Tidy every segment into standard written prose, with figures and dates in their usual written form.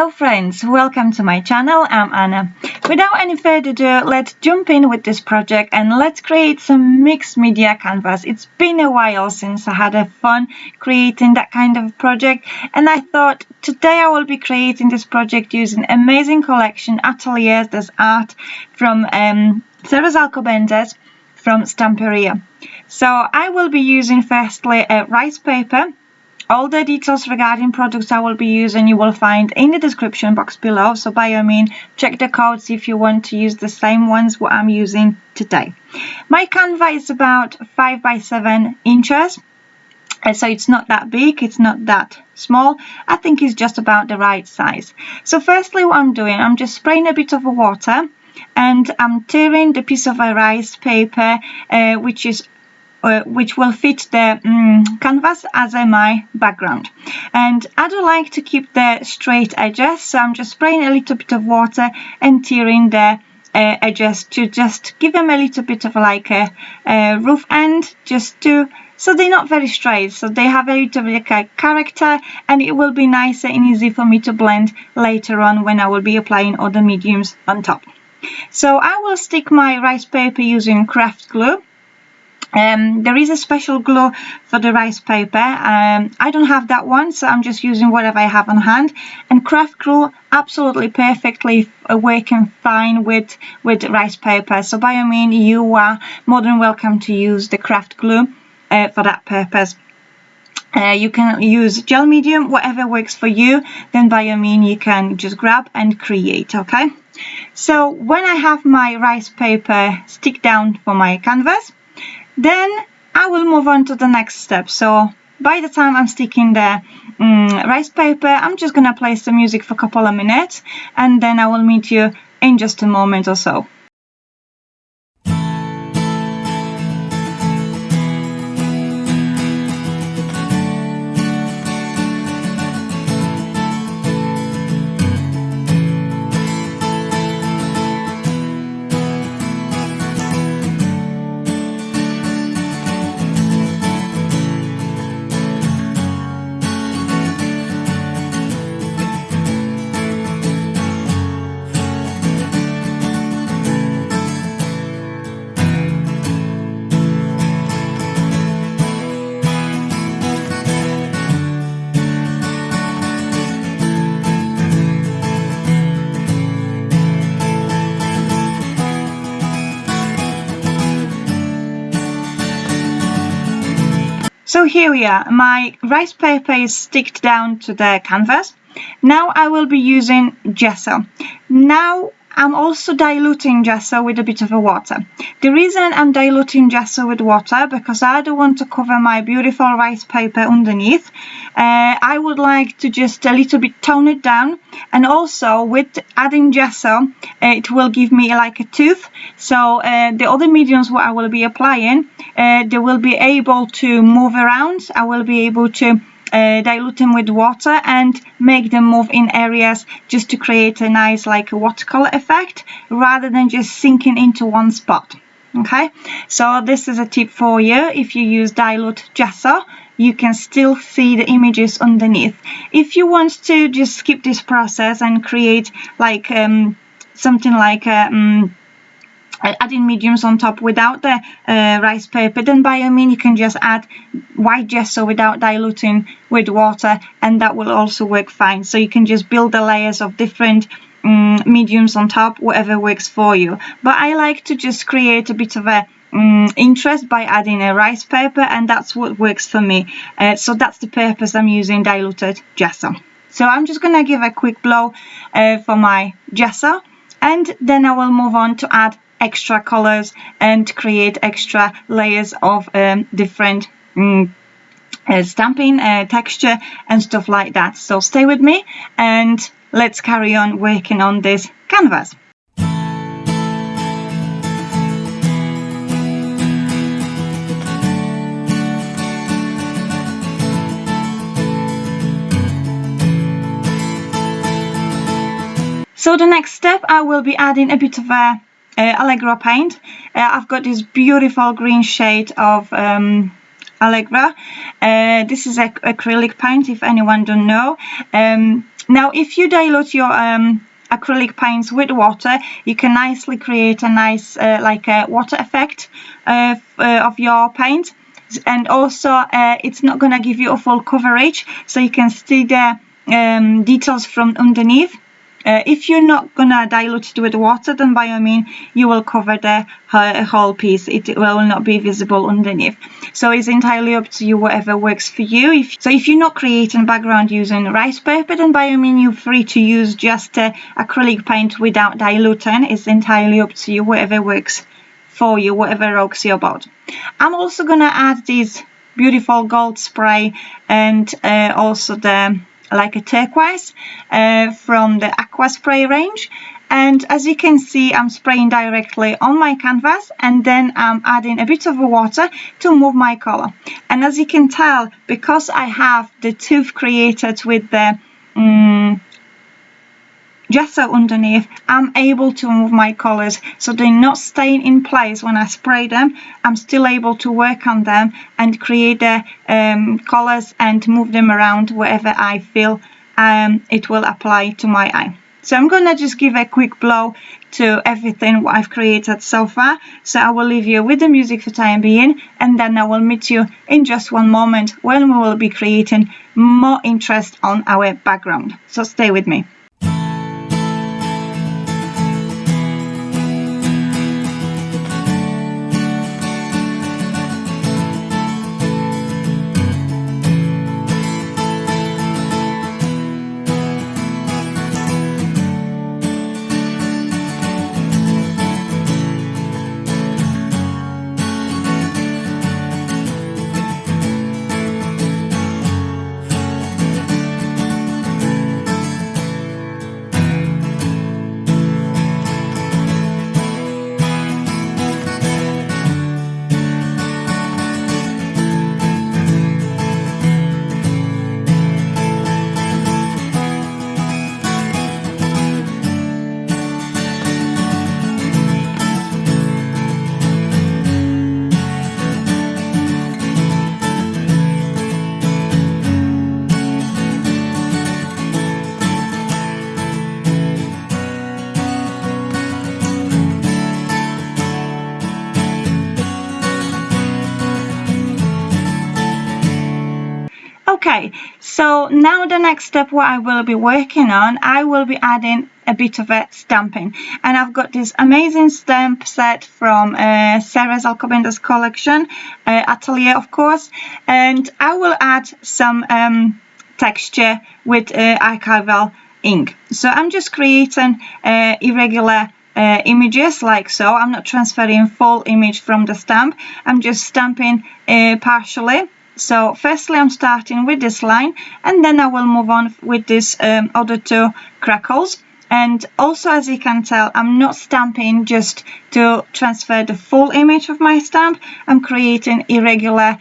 Hello friends, welcome to my channel. I'm Anna. Without any further ado, let's jump in with this project and let's create some mixed media canvas. It's been a while since I had a fun creating that kind of project, and I thought today I will be creating this project using amazing collection Atelier. There's art from Sara Alcobendas from Stamperia. So I will be using firstly a rice paper. All the details regarding products I will be using you will find in the description box below, so by all means check the codes if you want to use the same ones what I'm using today. My canvas is about 5 by 7 inches, so it's not that big, it's not that small. I think it's just about the right size. So firstly what I'm doing, I'm just spraying a bit of water and I'm tearing the piece of a rice paper which will fit the canvas as my background. And I do like to keep the straight edges, so I'm just spraying a little bit of water and tearing the edges to just give them a little bit of like a rough end, so they're not very straight, so they have a little bit like character, and it will be nicer and easy for me to blend later on when I will be applying other mediums on top. So I will stick my rice paper using craft glue. There is a special glue for the rice paper. I don't have that one, so I'm just using whatever I have on hand. And craft glue absolutely perfectly working fine with rice paper. So by all means, you are more than welcome to use the craft glue for that purpose. You can use gel medium, whatever works for you. Then by all means, you can just grab and create. Okay. So when I have my rice paper stick down for my canvas, then I will move on to the next step. So by the time I'm sticking the rice paper, I'm just gonna play some music for a couple of minutes, and then I will meet you in just a moment or so. So here we are, my rice paper is sticked down to the canvas. Now I will be using gesso. Now I'm also diluting gesso with a bit of water. The reason I'm diluting gesso with water, because I don't want to cover my beautiful rice paper underneath. I would like to just a little bit tone it down, and also with adding gesso it will give me like a tooth, so the other mediums what I will be applying, they will be able to move around. I will be able to dilute them with water and make them move in areas just to create a nice like a watercolor effect rather than just sinking into one spot. Okay, so this is a tip for you. If you use dilute gesso, you can still see the images underneath. If you want to just skip this process and create like something like adding mediums on top without the rice paper, then by all means you can just add white gesso without diluting with water, and that will also work fine. So you can just build the layers of different mediums on top, whatever works for you. But I like to just create a bit of a interest by adding a rice paper, and that's what works for me. So that's the purpose I'm using diluted gesso. So I'm just gonna give a quick blow for my gesso, and then I will move on to add extra colors and create extra layers of different stamping texture and stuff like that. So stay with me and let's carry on working on this canvas. So the next step, I will be adding a bit of a Allegro paint. I've got this beautiful green shade of Allegra. This is acrylic paint, if anyone don't know. Now if you dilute your acrylic paints with water, you can nicely create a nice like a water effect of your paint, and also it's not gonna give you a full coverage, so you can see the details from underneath. If you're not gonna dilute it with water, then by all means you will cover the whole piece. It will not be visible underneath. So it's entirely up to you, whatever works for you. If you're not creating background using rice paper, then by all means you're free to use just acrylic paint without diluting. It's entirely up to you, whatever works for you, whatever rocks your boat. I'm also gonna add this beautiful gold spray and also the like a turquoise from the aqua spray range, and as you can see I'm spraying directly on my canvas, and then I'm adding a bit of water to move my color. And as you can tell, because I have the tooth created with the gesso underneath, I'm able to move my colors so they're not staying in place when I spray them. I'm still able to work on them and create the colors and move them around wherever I feel it will apply to my eye. So I'm gonna just give a quick blow to everything what I've created so far. So I will leave you with the music for time being, and then I will meet you in just one moment when we will be creating more interest on our background. So stay with me. Okay, so now the next step what I will be working on, I will be adding a bit of a stamping, and I've got this amazing stamp set from Sara Alcobendas collection, Atelier of course, and I will add some texture with Archival ink. So I'm just creating irregular images like so. I'm not transferring full image from the stamp, I'm just stamping partially. So firstly I'm starting with this line, and then I will move on with this other two crackles. And also, as you can tell, I'm not stamping just to transfer the full image of my stamp. I'm creating irregular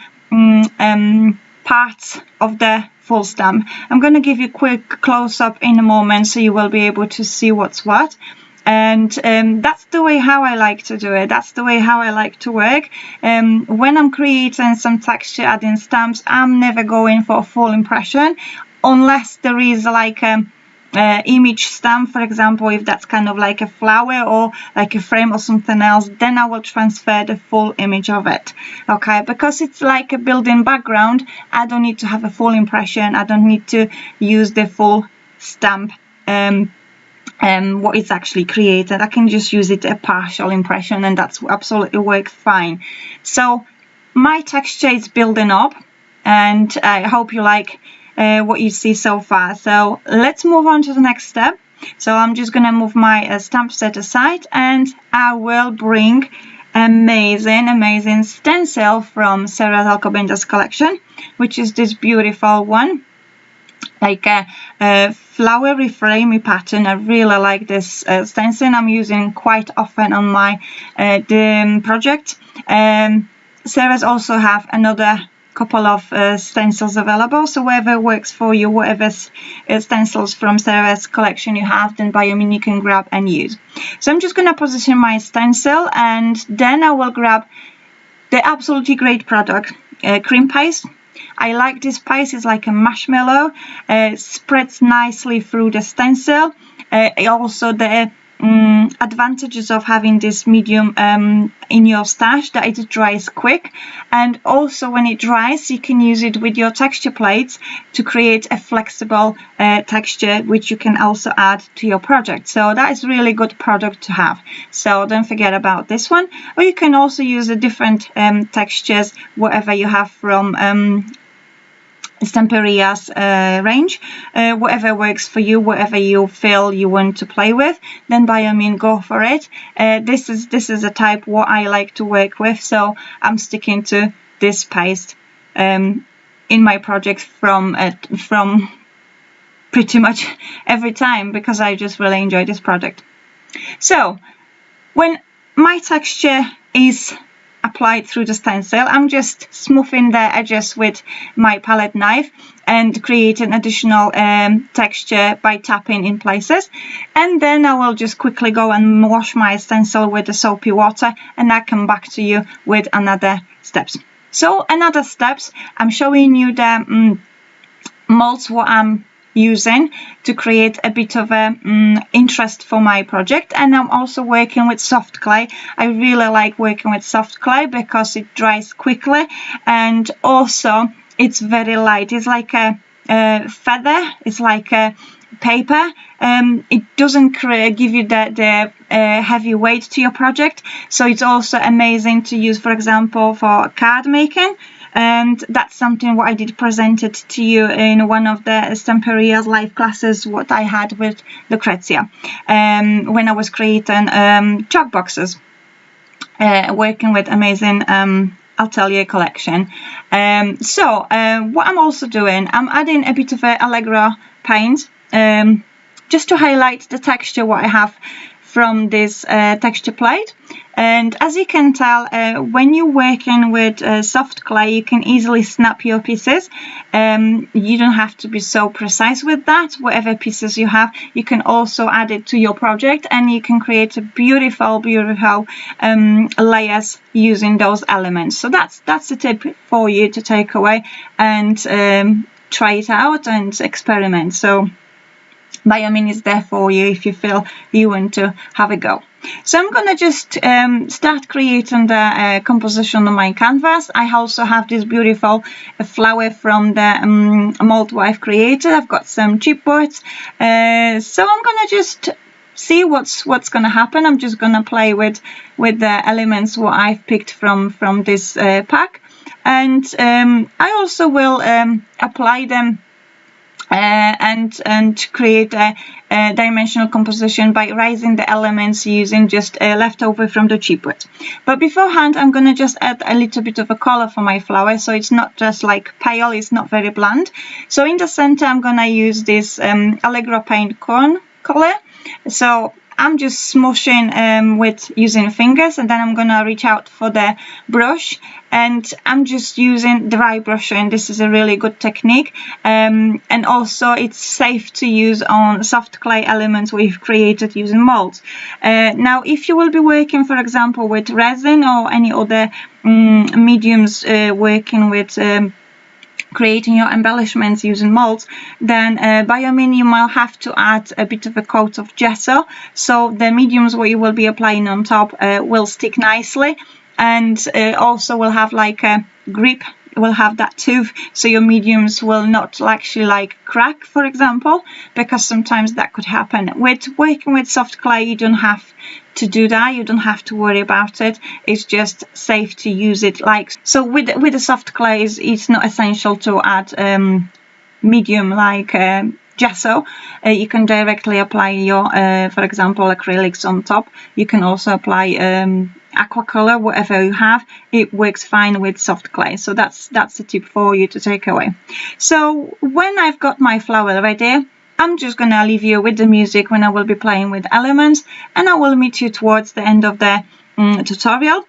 parts of the full stamp. I'm going to give you a quick close-up in a moment so you will be able to see what's what. And that's the way how I like to do it. That's the way how I like to work. When I'm creating some texture adding stamps, I'm never going for a full impression unless there is like image stamp, for example, if that's kind of like a flower or like a frame or something else, then I will transfer the full image of it. Okay, because it's like a building background, I don't need to have a full impression. I don't need to use the full stamp what is actually created. I can just use it a partial impression, and that's absolutely works fine. So my texture is building up, and I hope you like what you see so far. So let's move on to the next step. So I'm just gonna move my stamp set aside, and I will bring amazing stencil from Sara Alcobendas collection, which is this beautiful one, like a flowery framey pattern. I really like this stencil. I'm using quite often on my the project. Sarah's also have another couple of stencils available, so whatever works for you, whatever stencils from Sarah's collection you have, then by all means you can grab and use. So I'm just going to position my stencil, and then I will grab the absolutely great product, cream paste I like this paste. It's like a marshmallow. It spreads nicely through the stencil. Also the advantages of having this medium in your stash, that it dries quick, and also when it dries you can use it with your texture plates to create a flexible texture which you can also add to your project. So that is really good product to have, so don't forget about this one. Or you can also use the different textures, whatever you have from Stamperia's range, whatever works for you, whatever you feel you want to play with, then by all means go for it. This is a type what I like to work with, so I'm sticking to this paste in my project from pretty much every time, because I just really enjoy this product. So when my texture is applied through the stencil, I'm just smoothing the edges with my palette knife and creating additional texture by tapping in places, and then I will just quickly go and wash my stencil with the soapy water, and I come back to you with another steps. So another steps, I'm showing you the molds what I'm using to create a bit of a interest for my project. And I'm also working with soft clay. I really like working with soft clay because it dries quickly, and also it's very light. It's like a feather, it's like a paper. It doesn't give you the heavy weight to your project, so it's also amazing to use, for example, for card making. And that's something what I did presented to you in one of the Stamperia's live classes what I had with Lucrezia when I was creating chalk boxes, working with amazing Atelier collection. So what I'm also doing, I'm adding a bit of a Allegro paint just to highlight the texture what I have from this texture plate. And as you can tell, when you're working with soft clay, you can easily snap your pieces. You don't have to be so precise with that. Whatever pieces you have, you can also add it to your project, and you can create a beautiful layers using those elements. So that's a tip for you to take away and try it out and experiment. So by all means, it's there for you if you feel you want to have a go. So I'm gonna just start creating the composition on my canvas. I also have this beautiful flower from the mold what I've created. I've got some chipboards, so I'm gonna just see what's gonna happen. I'm just gonna play with the elements what I've picked from this pack, and I also will apply them and create a dimensional composition by raising the elements using just leftover from the chipboard. But beforehand, I'm going to just add a little bit of a color for my flower, so it's not just like pale, it's not very bland. So in the center, I'm going to use this Allegro Paint Corn color. So I'm just smushing with using fingers, and then I'm gonna reach out for the brush, and I'm just using dry brushing. This is a really good technique, and also it's safe to use on soft clay elements we've created using molds. Now, if you will be working, for example, with resin or any other mediums working with creating your embellishments using molds, then by all means you might have to add a bit of a coat of gesso, so the mediums what you will be applying on top will stick nicely, and also will have like a grip, will have that tooth, so your mediums will not actually like crack, for example, because sometimes that could happen. With working with soft clay, you don't have to do that, you don't have to worry about it. It's just safe to use it like so. With the soft clays, it's not essential to add medium like gesso. You can directly apply your for example acrylics on top. You can also apply aqua color, whatever you have. It works fine with soft clay, so that's a tip for you to take away. So when I've got my flower ready, I'm just gonna leave you with the music when I will be playing with elements, and I will meet you towards the end of the tutorial.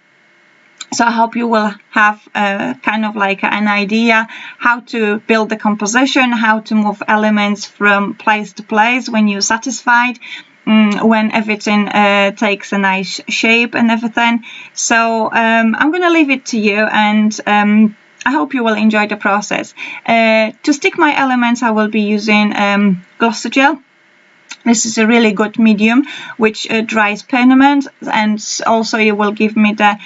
So I hope you will have kind of like an idea how to build the composition, how to move elements from place to place when you're satisfied, when everything takes a nice shape and everything. So I'm gonna leave it to you, and I hope you will enjoy the process. To stick my elements, I will be using gloss gel. This is a really good medium which dries permanent, and also it will give me the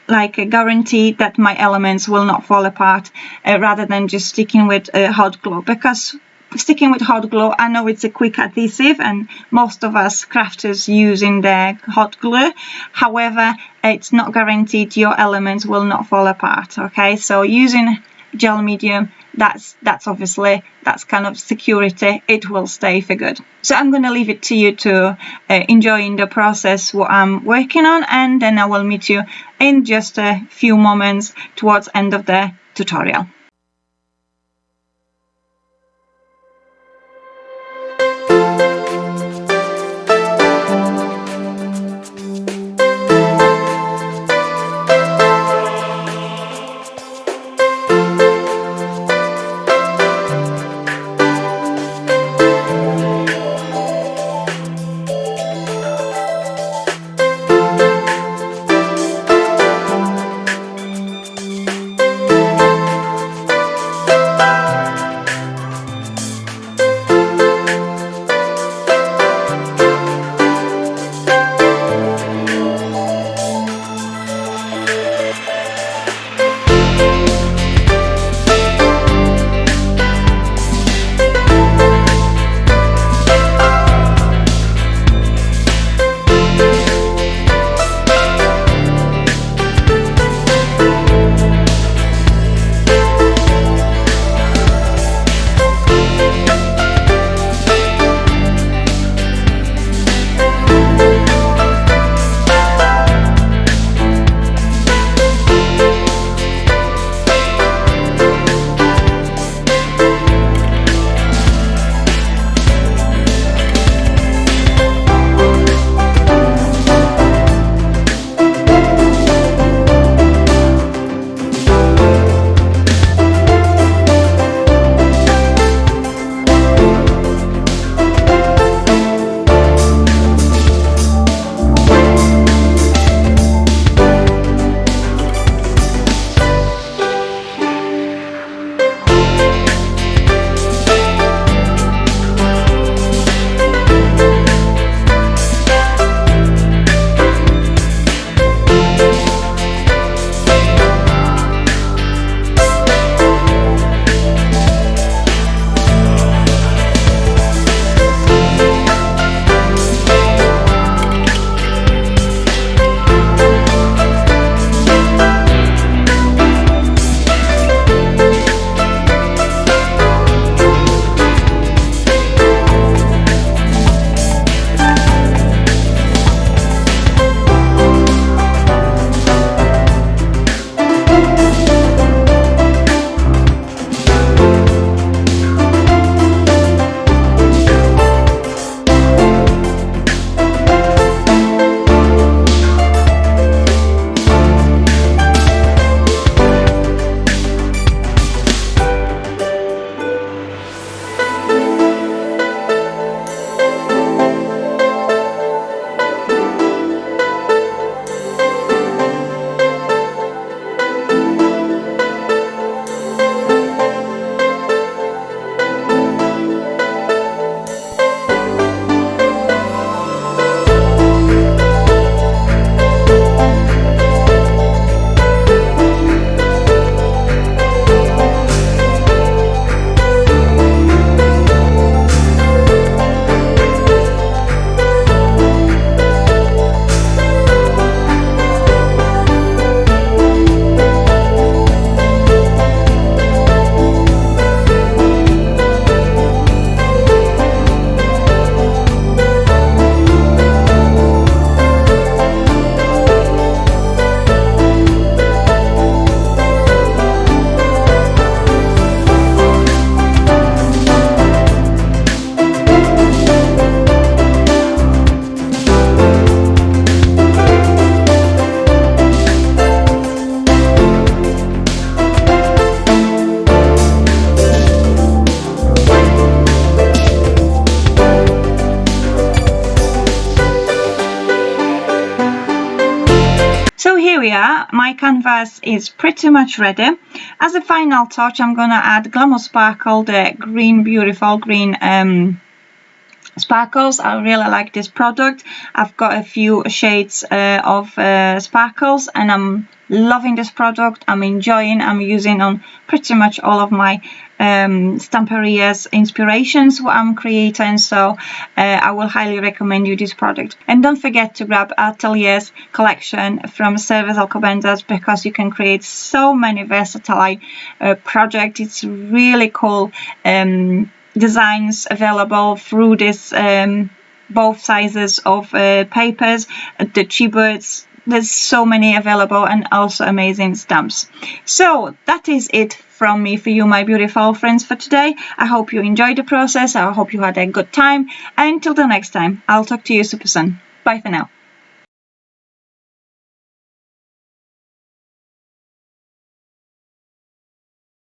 like a guarantee that my elements will not fall apart, rather than just sticking with hot glue, because sticking with hot glue, I know it's a quick adhesive and most of us crafters using the hot glue. However, it's not guaranteed your elements will not fall apart. Okay, so using gel medium, that's obviously, that's kind of security, it will stay for good. So I'm going to leave it to you to enjoying the process what I'm working on, and then I will meet you in just a few moments towards end of the tutorial. here we are, my canvas is pretty much ready. As a final touch, I'm gonna add Glamour Sparkle, the green, beautiful green sparkles. I really like this product. I've got a few shades of sparkles, and I'm loving this product. I'm enjoying. I'm using on pretty much all of my Stamperia's inspirations what I'm creating, so I will highly recommend you this product. And don't forget to grab Atelier's collection from Sara Alcobendas, because you can create so many versatile projects. It's really cool designs available through this both sizes of papers, the chipboards. There's so many available, and also amazing stamps. So that is it from me for you, my beautiful friends, for today. I hope you enjoyed the process. I hope you had a good time, and until the next time, I'll talk to you super soon. Bye for now.